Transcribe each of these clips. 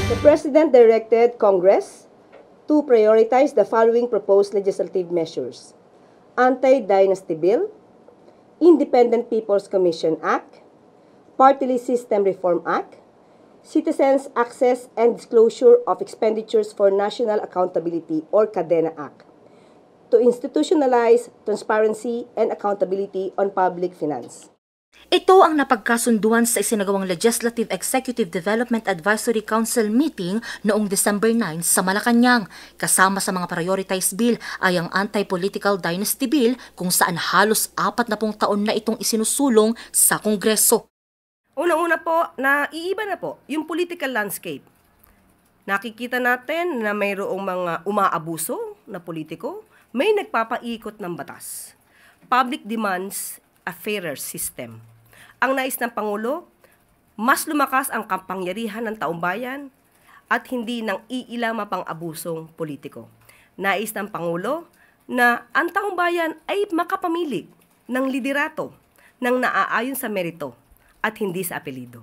The President directed Congress to prioritize the following proposed legislative measures: Anti-Dynasty Bill, Independent People's Commission Act, Party List System Reform Act, Citizens Access and Disclosure of Expenditures for National Accountability or CADENA Act, to institutionalize transparency and accountability on public finance. Ito ang napagkasunduan sa isinagawang Legislative Executive Development Advisory Council meeting noong December 9 sa Malacanang. Kasama sa mga prioritized bill ay ang Anti-Political Dynasty Bill kung saan halos 40 taon na itong isinusulong sa Kongreso. Una-una po, naiiba na po yung political landscape. Nakikita natin na mayroong mga umaabuso na politiko, may nagpapaikot ng batas. Public demands a fairer system. Ang nais ng Pangulo, mas lumakas ang kapangyarihan ng taumbayan at hindi ng iilang mapang-abusong politiko. Nais ng Pangulo na ang taumbayan ay makapamili ng liderato ng naaayon sa merito at hindi sa apelido.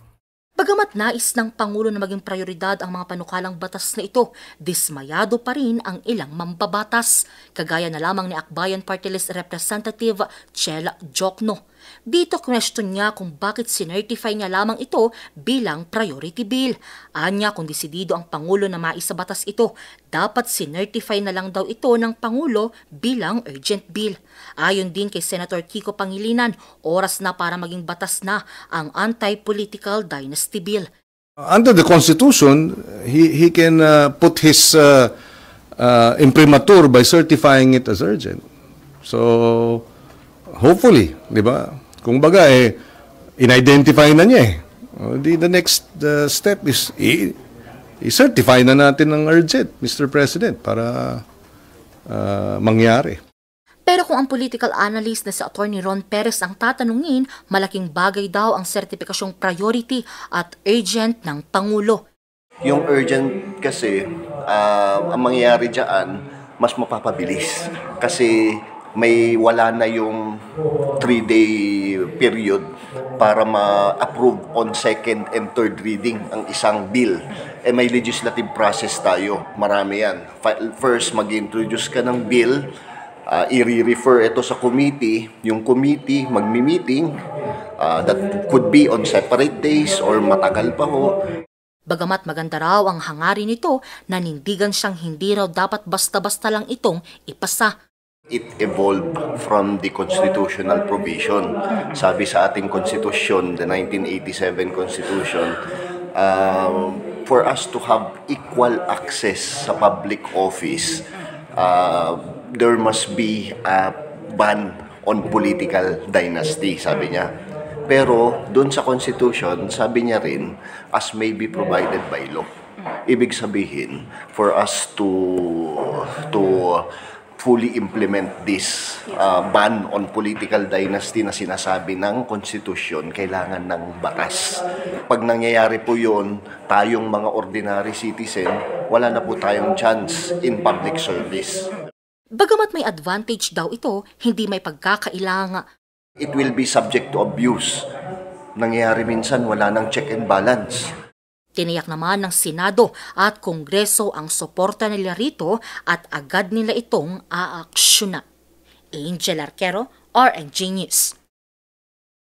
Bagamat nais ng Pangulo na maging prioridad ang mga panukalang batas na ito, dismayado pa rin ang ilang mambabatas, kagaya na lamang ni Akbayan Party List Representative Chela Jokno. Dito question niya kung bakit sinertify niya lamang ito bilang priority bill. Anya kung desidido ang Pangulo na maisabatas ito, dapat sinertify na lang daw ito ng Pangulo bilang urgent bill. Ayon din kay Senator Kiko Pangilinan, oras na para maging batas na ang Anti-Political Dynasty Bill. Under the Constitution, he can put his imprimatur by certifying it as urgent. So, hopefully, di ba? Kung baga, in-identify na niya eh. The next step is i-certify na natin ng urgent, Mr. President, para mangyari. Pero kung ang political analyst na si Atty. Ron Perez ang tatanungin, malaking bagay daw ang sertipikasyong priority at urgent ng Pangulo. Yung urgent kasi, ang mangyayari dyan, mas mapapabilis. Kasi may wala na yung 3-day period para ma-approve on second and third reading ang isang bill. May legislative process tayo. Marami yan. First, mag-introduce ka ng bill, i-refer ito sa committee, yung committee magmi-meeting, that could be on separate days or matagal pa ho. Bagamat maganda raw ang hangarin nito, nanindigan siyang hindi raw dapat basta-basta lang itong ipasa. It evolved from the constitutional provision. Sabi sa ating konstitusyon, the 1987 Constitution, for us to have equal access sa public office, there must be a ban on political dynasty, sabi niya. Pero doon sa Constitution, sabi niya rin, as may be provided by law. Ibig sabihin, for us to fully implement this ban on political dynasty na sinasabi ng Constitution, kailangan ng batas. Pag nangyayari po yun, tayong mga ordinary citizen, wala na po tayong chance in public service. Bagamat may advantage daw ito, hindi may pagkakailangan. It will be subject to abuse. Nangyayari minsan, wala nang check and balance. Tiniyak naman ng Senado at Kongreso ang suporta nila rito at agad nila itong aaksyonan. Angel Arquero, RNG News.